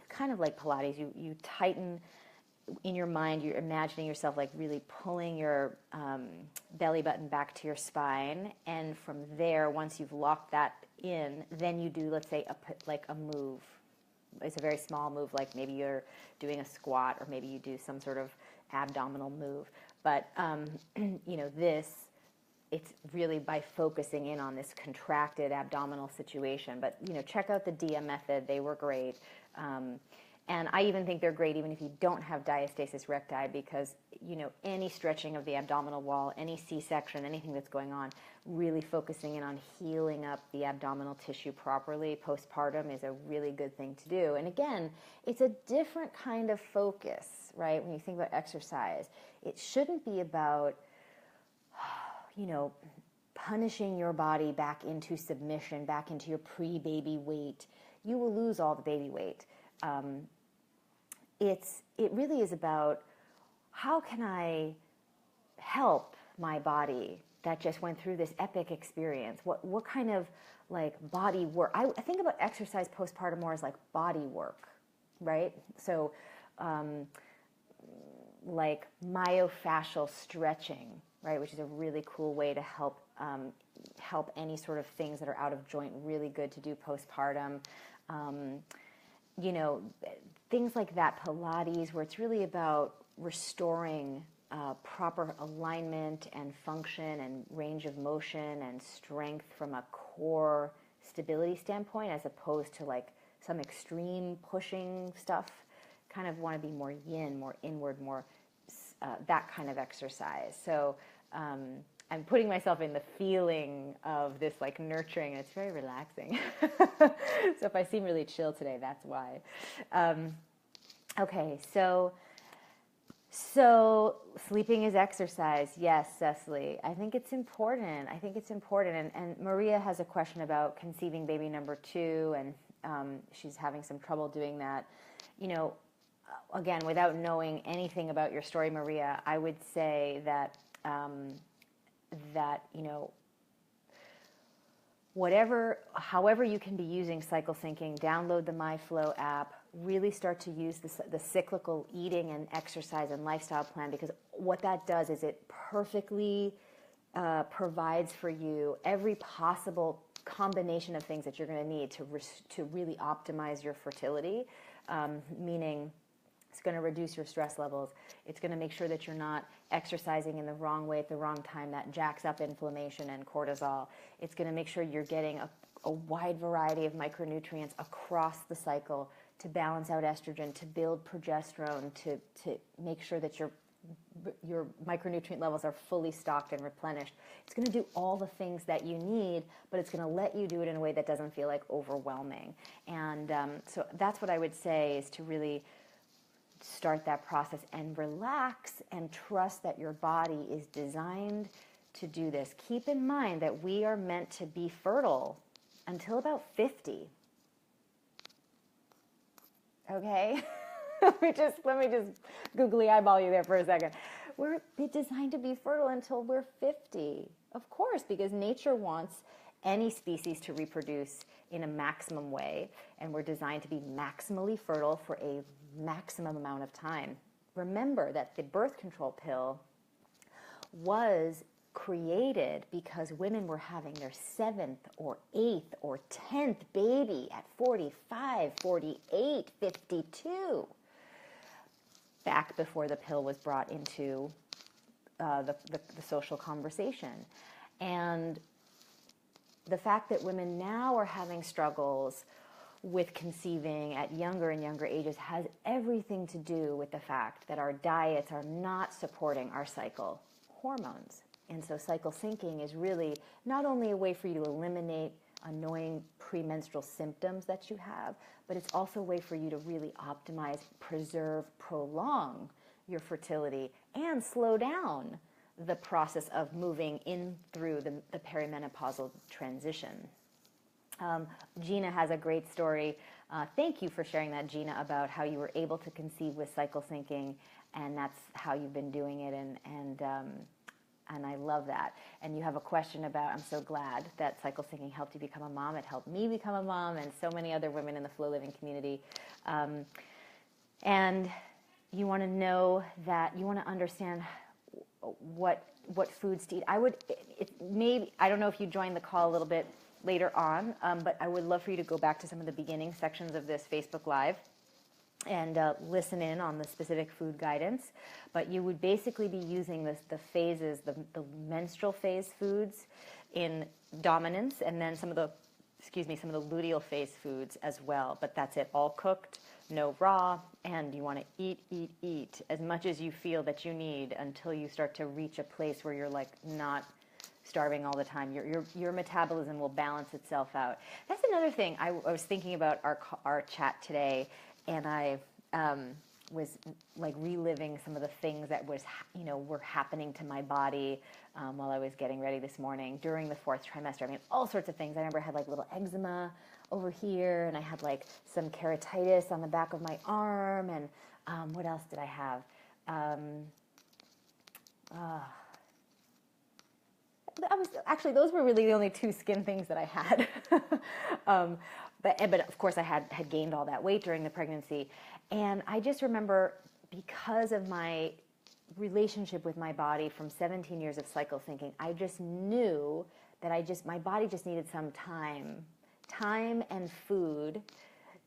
kind of like Pilates, you tighten in your mind, you're imagining yourself like really pulling your belly button back to your spine, and from there, once you've locked that in, then you do, let's say, a move. It's a very small move, like maybe you're doing a squat, or maybe you do some sort of abdominal move. But it's really by focusing in on this contracted abdominal situation. But check out the DIA method; they were great. And I even think they're great even if you don't have diastasis recti, because, you know, any stretching of the abdominal wall, any C-section, anything that's going on, really focusing in on healing up the abdominal tissue properly postpartum is a really good thing to do. And again, it's a different kind of focus, right? When you think about exercise, it shouldn't be about, you know, punishing your body back into submission, back into your pre-baby weight. You will lose all the baby weight. It really is about, how can I help my body that just went through this epic experience? What kind of like body work? I think about exercise postpartum more as like body work, right? So like myofascial stretching, right, which is a really cool way to help any sort of things that are out of joint, really good to do postpartum. You know, things like that, Pilates, where it's really about restoring proper alignment and function and range of motion and strength from a core stability standpoint, as opposed to like some extreme pushing stuff. Kind of want to be more yin, more inward, more that kind of exercise. So I'm putting myself in the feeling of this like nurturing, and it's very relaxing. So if I seem really chill today, that's why. Okay, so sleeping is exercise. Yes, Cecily, I think it's important. And Maria has a question about conceiving baby number 2, and she's having some trouble doing that. You know, again, without knowing anything about your story, Maria, I would say that you know, however you can be using cycle syncing, download the MyFlow app, really start to use the cyclical eating and exercise and lifestyle plan, because what that does is it perfectly provides for you every possible combination of things that you're going to need to really optimize your fertility, meaning it's going to reduce your stress levels. It's going to make sure that you're not exercising in the wrong way at the wrong time. That jacks up inflammation and cortisol. It's going to make sure you're getting a wide variety of micronutrients across the cycle to balance out estrogen, to build progesterone, to make sure that your micronutrient levels are fully stocked and replenished. It's going to do all the things that you need, but it's going to let you do it in a way that doesn't feel like overwhelming. And so that's what I would say, is to really start that process and relax and trust that your body is designed to do this. Keep in mind that we are meant to be fertile until about 50. Okay? let me just googly eyeball you there for a second. We're designed to be fertile until we're 50. Of course, because nature wants any species to reproduce in a maximum way, and we're designed to be maximally fertile for a maximum amount of time. Remember that the birth control pill was created because women were having their 7th or 8th or 10th baby at 45, 48, 52, back before the pill was brought into the social conversation. And the fact that women now are having struggles with conceiving at younger and younger ages has everything to do with the fact that our diets are not supporting our cycle hormones. And so cycle syncing is really not only a way for you to eliminate annoying premenstrual symptoms that you have, but it's also a way for you to really optimize, preserve, prolong your fertility, and slow down the process of moving in through the perimenopausal transition. Gina has a great story. Thank you for sharing that, Gina, about how you were able to conceive with cycle syncing, and that's how you've been doing it, and I love that. And you have a question about, I'm so glad that cycle syncing helped you become a mom. It helped me become a mom and so many other women in the Flow Living community. And you want to know that, you want to understand what foods to eat. I don't know if you joined the call a little bit later on, but I would love for you to go back to some of the beginning sections of this Facebook Live and listen in on the specific food guidance. But you would basically be using the phases, the menstrual phase foods in dominance, and then some of the excuse me, some of the luteal phase foods as well, but that's it, all cooked, no raw, and you want to eat as much as you feel that you need until you start to reach a place where you're like not starving all the time. Your metabolism will balance itself out. That's another thing. I was thinking about our chat today, and I was like reliving some of the things that were happening to my body while I was getting ready this morning during the 4th trimester. I mean, all sorts of things. I remember I had like little eczema over here, and I had like some keratitis on the back of my arm, and what else did I have? Those were really the only 2 skin things that I had. But of course I had gained all that weight during the pregnancy. And I just remember, because of my relationship with my body from 17 years of cycle thinking, I just knew that my body just needed some time and food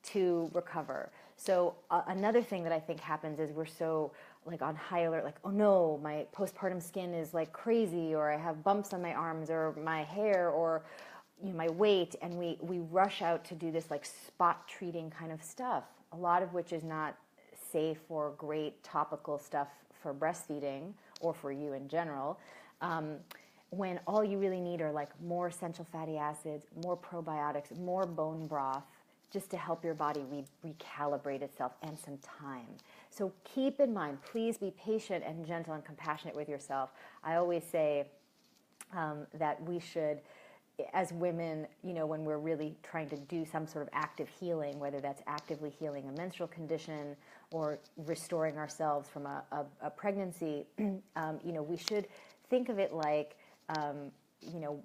to recover. So another thing that I think happens is we're so like on high alert, like, oh no, my postpartum skin is like crazy, or I have bumps on my arms or my hair or my weight, and we rush out to do this like spot treating kind of stuff, a lot of which is not safe or great topical stuff for breastfeeding or for you in general, when all you really need are like more essential fatty acids, more probiotics, more bone broth, just to help your body recalibrate itself, and some time. So keep in mind, please be patient and gentle and compassionate with yourself. I always say that we should, as women, when we're really trying to do some sort of active healing, whether that's actively healing a menstrual condition or restoring ourselves from a pregnancy, we should think of it like,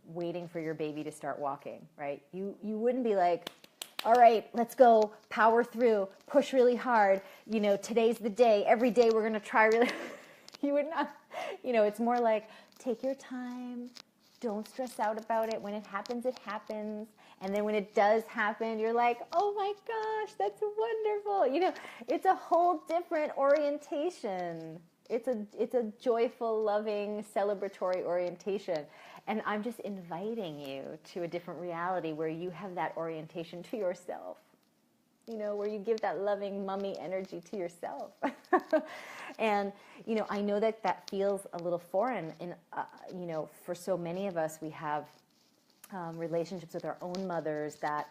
waiting for your baby to start walking, right? You wouldn't be like, all right, let's go, power through, push really hard, today's the day, every day we're going to try really. You would not, it's more like, take your time, don't stress out about it. When it happens, it happens. And then when it does happen, you're like, oh my gosh, that's wonderful. It's a whole different orientation. It's a joyful, loving, celebratory orientation. And I'm just inviting you to a different reality where you have that orientation to yourself, where you give that loving mummy energy to yourself. And, I know that feels a little foreign. And, for so many of us, we have relationships with our own mothers that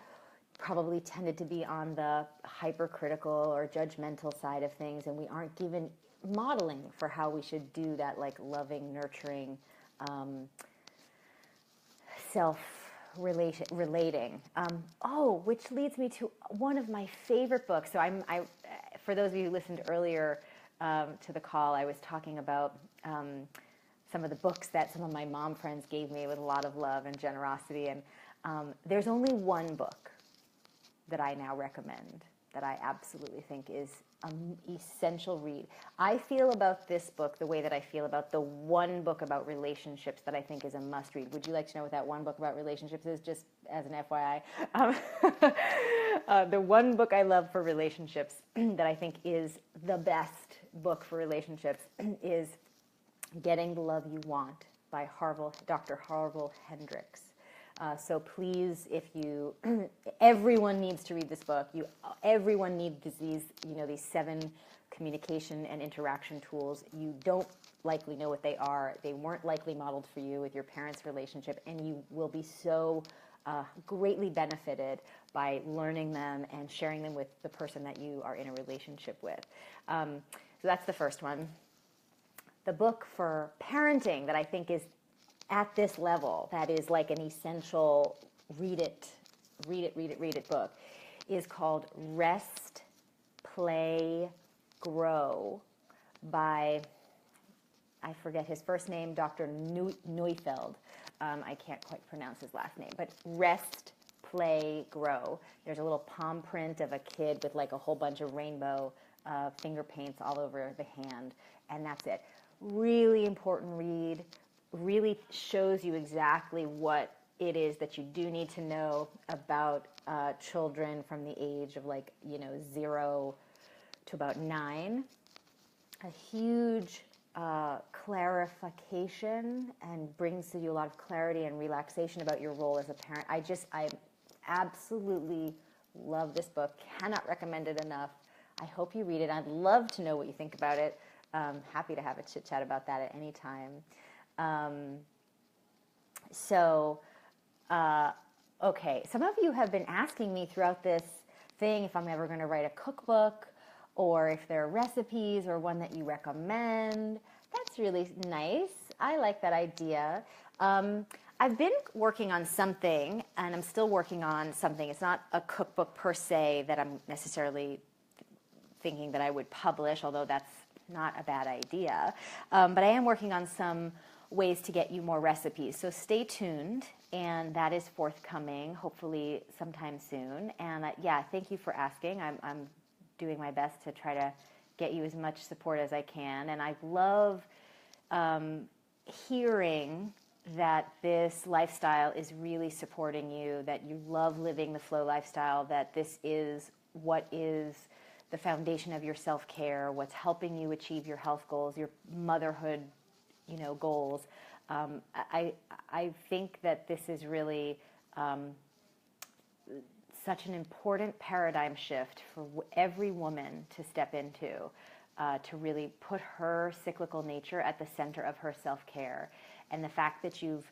probably tended to be on the hypercritical or judgmental side of things, and we aren't given modeling for how we should do that, like loving, nurturing, relating. Which leads me to one of my favorite books. So for those of you who listened earlier to the call, I was talking about some of the books that some of my mom friends gave me with a lot of love and generosity. And there's only one book that I now recommend that I absolutely think is an essential read. I feel about this book the way that I feel about the one book about relationships that I think is a must read. Would you like to know what that one book about relationships is, just as an FYI? The one book I love for relationships that I think is the best book for relationships is Getting the Love You Want by Dr. Harville Hendricks. So please, everyone needs to read this book. Everyone needs these 7 communication and interaction tools. You don't likely know what they are. They weren't likely modeled for you with your parents' relationship, and you will be so greatly benefited by learning them and sharing them with the person that you are in a relationship with. So that's the first one. The book for parenting that I think is at this level, that is like an essential read it book, is called Rest, Play, Grow by, I forget his first name, Dr. Neufeld. I can't quite pronounce his last name, but Rest, Play, Grow. There's a little palm print of a kid with like a whole bunch of rainbow finger paints all over the hand, and that's it. Really important read. Really shows you exactly what it is that you do need to know about children from the age of 0 to about 9. A huge clarification, and brings to you a lot of clarity and relaxation about your role as a parent. I'm absolutely love this book. Cannot recommend it enough. I hope you read it. I'd love to know what you think about it. Happy to have a chit chat about that at any time. Okay, some of you have been asking me throughout this thing if I'm ever going to write a cookbook or if there are recipes or one that you recommend. That's really nice. I like that idea. I've been working on something, and I'm still working on something. It's not a cookbook per se that I'm necessarily thinking that I would publish, although that's not a bad idea. But I am working on some ways to get you more recipes. So stay tuned, and that is forthcoming, hopefully sometime soon. And yeah, thank you for asking. I'm doing my best to try to get you as much support as I can. And I love hearing that this lifestyle is really supporting you, that you love living the flow lifestyle, that this is what is the foundation of your self-care, what's helping you achieve your health goals, your motherhood, goals. I think that this is really such an important paradigm shift for every woman to step into, to really put her cyclical nature at the center of her self-care. And the fact that you've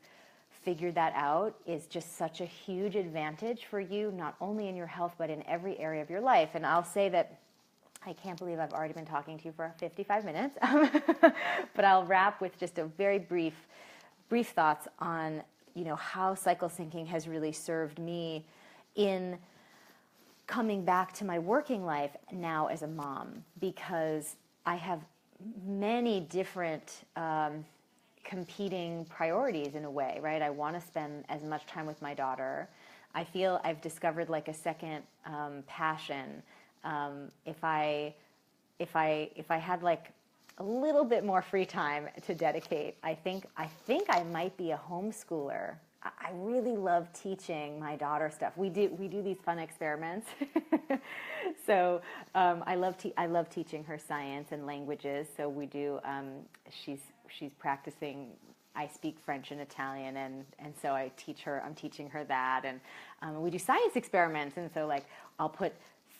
figured that out is just such a huge advantage for you, not only in your health, but in every area of your life. And I'll say that I can't believe I've already been talking to you for 55 minutes, but I'll wrap with just a very brief thoughts on, how cycle syncing has really served me in coming back to my working life now as a mom, because I have many different competing priorities in a way, right? I want to spend as much time with my daughter. I feel I've discovered like a second passion. If I had like a little bit more free time to dedicate, I think I might be a homeschooler. I really love teaching my daughter stuff. We do these fun experiments. So I love teaching her science and languages. So we do. She's practicing. I speak French and Italian, and so I'm teaching her that, and we do science experiments. And so like I'll put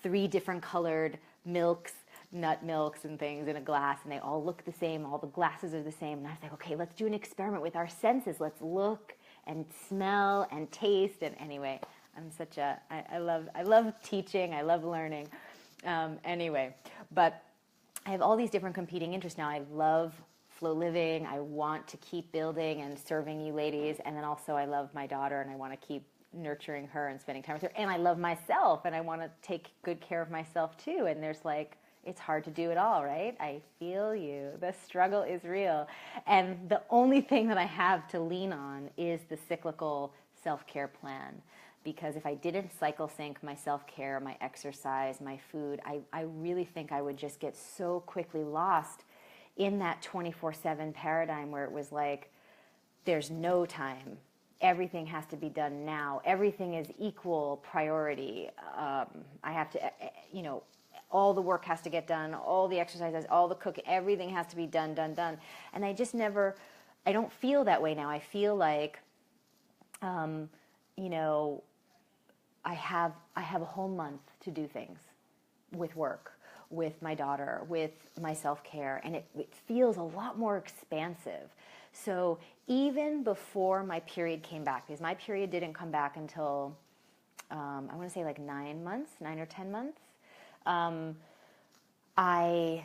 3 different colored milks, nut milks and things in a glass, and they all look the same. All the glasses are the same. And I was like, okay, let's do an experiment with our senses. Let's look and smell and taste. And anyway, I love teaching. I love learning. Anyway, but I have all these different competing interests now. I love flow living. I want to keep building and serving you ladies. And then also I love my daughter, and I want to keep nurturing her and spending time with her. And I love myself, and I want to take good care of myself too. And there's like, it's hard to do it all, right? I feel you. The struggle is real. And the only thing that I have to lean on is the cyclical self-care plan. Because if I didn't cycle sync my self-care, my exercise, my food, I really think I would just get so quickly lost in that 24/7 paradigm where it was like, there's no time. Everything has to be done now. Everything is equal priority. I have to, all the work has to get done, all the exercises, all the cooking, everything has to be done. And I just I don't feel that way now. I feel like, I have a whole month to do things with work, with my daughter, with my self-care, and it feels a lot more expansive. So even before my period came back, because my period didn't come back until, I want to say like 9 or 10 months, I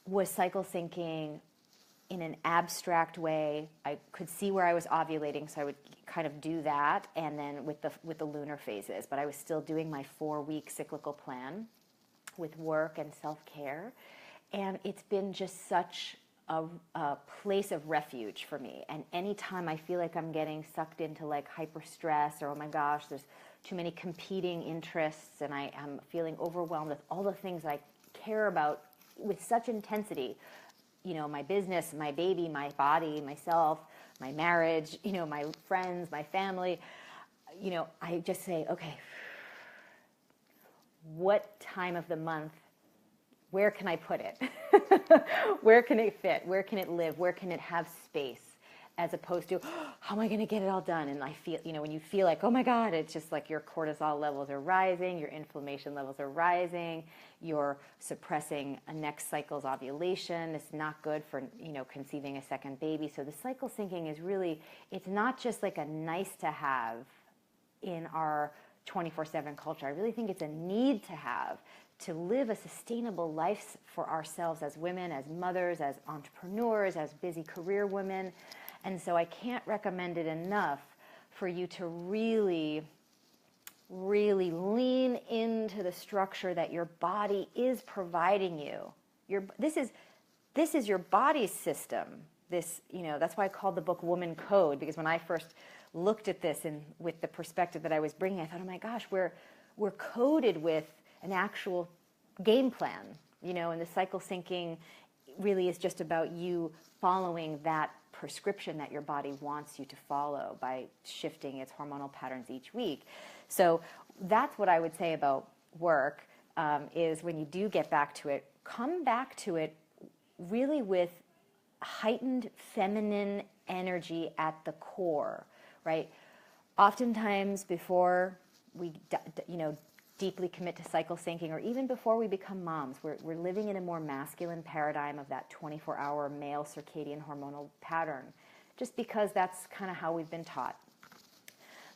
was cycle syncing in an abstract way. I could see where I was ovulating, so I would kind of do that, and then with the lunar phases. But I was still doing my 4-week cyclical plan with work and self-care, and it's been just such a place of refuge for me. And anytime I feel like I'm getting sucked into like hyper stress, or oh my gosh, there's too many competing interests, and I am feeling overwhelmed with all the things I care about with such intensity, my business, my baby, my body, myself, my marriage, my friends, my family, I just say, okay, what time of the month, where can I put it? Where can it fit? Where can it live? Where can it have space? as opposed to, oh, how am I going to get it all done? And I feel, when you feel like, oh my God, it's just like your cortisol levels are rising, your inflammation levels are rising, you're suppressing a next cycle's ovulation. It's not good for, conceiving a second baby. So the cycle syncing is really, it's not just like a nice to have in our 24/7 culture. I really think it's a need to have to live a sustainable life for ourselves as women, as mothers, as entrepreneurs, as busy career women. And so I can't recommend it enough for you to really, really lean into the structure that your body is providing you. This is your body's system. That's why I called the book Woman Code, because when I first looked at this and with the perspective that I was bringing, I thought, oh my gosh, we're coded with an actual game plan, and the cycle syncing really is just about you following that prescription that your body wants you to follow by shifting its hormonal patterns each week. So that's what I would say about work, is when you do get back to it, come back to it really with heightened feminine energy at the core, right? Oftentimes before we, deeply commit to cycle syncing, or even before we become moms, we're living in a more masculine paradigm of that 24-hour male circadian hormonal pattern, just because that's kind of how we've been taught.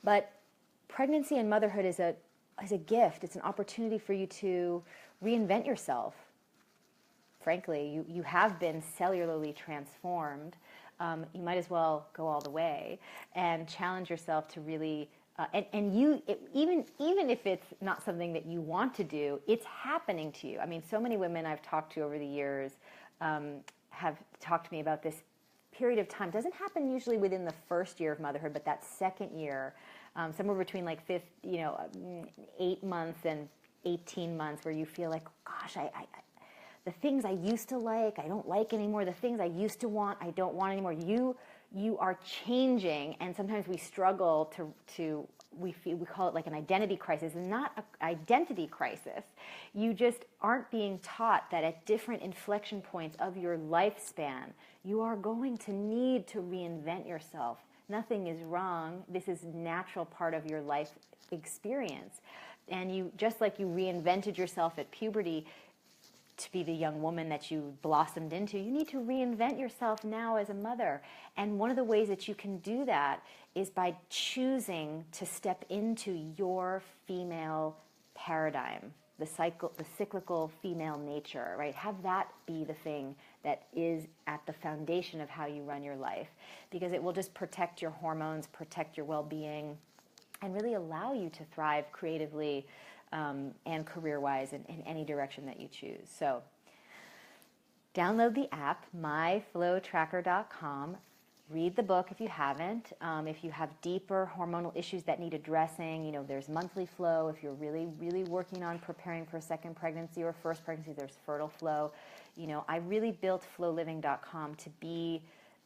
But pregnancy and motherhood is a gift. It's an opportunity for you to reinvent yourself. Frankly, you have been cellularly transformed. You might as well go all the way and challenge yourself to really, even if it's not something that you want to do, it's happening to you. I mean, so many women I've talked to over the years have talked to me about this period of time. It doesn't happen usually within the first year of motherhood, but that second year, somewhere between 8 months and 18 months, where you feel like, gosh, the things I used to like, I don't like anymore. The things I used to want, I don't want anymore. You are changing, and sometimes we struggle we call it like an identity crisis. It's not an identity crisis. You just aren't being taught that at different inflection points of your lifespan, you are going to need to reinvent yourself. Nothing is wrong. This is a natural part of your life experience. And you, just like you reinvented yourself at puberty to be the young woman that you blossomed into, you need to reinvent yourself now as a mother. And one of the ways that you can do that is by choosing to step into your female paradigm, the cyclical female nature, right? Have that be the thing that is at the foundation of how you run your life, because it will just protect your hormones, protect your well-being, and really allow you to thrive creatively and career-wise in any direction that you choose. So download the app, myflowtracker.com. Read the book if you haven't. If you have deeper hormonal issues that need addressing, there's monthly flow. If you're really, really working on preparing for a second pregnancy or first pregnancy, there's fertile flow. I really built flowliving.com to be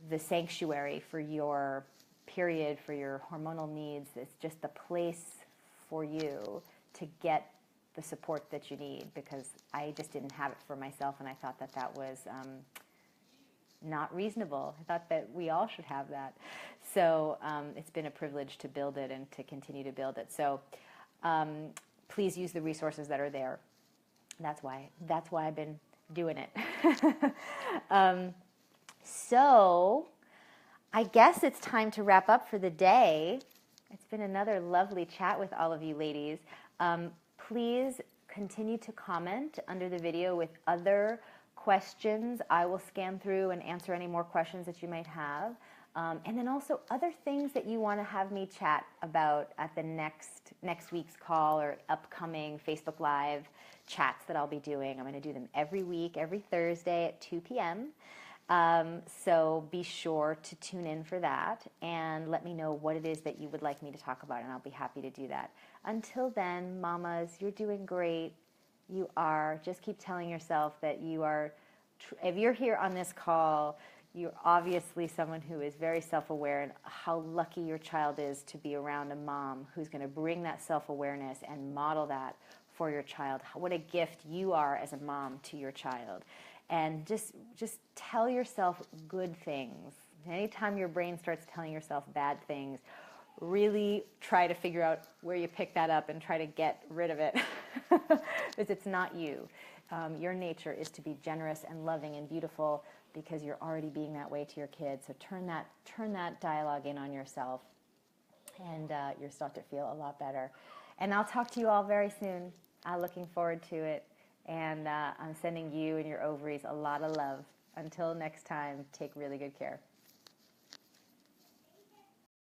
the sanctuary for your period, for your hormonal needs. It's just the place for you to get the support that you need, because I just didn't have it for myself, and I thought that was not reasonable. I thought that we all should have that. So it's been a privilege to build it and to continue to build it. So please use the resources that are there. That's why I've been doing it. So I guess it's time to wrap up for the day. It's been another lovely chat with all of you ladies. Please continue to comment under the video with other questions. I will scan through and answer any more questions that you might have. And then also other things that you want to have me chat about at the next week's call or upcoming Facebook Live chats that I'll be doing. I'm going to do them every week, every Thursday at 2 p.m. So be sure to tune in for that and let me know what it is that you would like me to talk about, and I'll be happy to do that. Until then, mamas, you're doing great. You are. Just keep telling yourself that you are, if you're here on this call, you're obviously someone who is very self-aware, and how lucky your child is to be around a mom who's going to bring that self-awareness and model that for your child. What a gift you are as a mom to your child. And just tell yourself good things. Anytime your brain starts telling yourself bad things, really try to figure out where you pick that up and try to get rid of it, because it's not you. Your nature is to be generous and loving and beautiful, because you're already being that way to your kids. So turn that dialogue in on yourself, and you'll start to feel a lot better. And I'll talk to you all very soon. I'm looking forward to it. And I'm sending you and your ovaries a lot of love. Until next time, take really good care.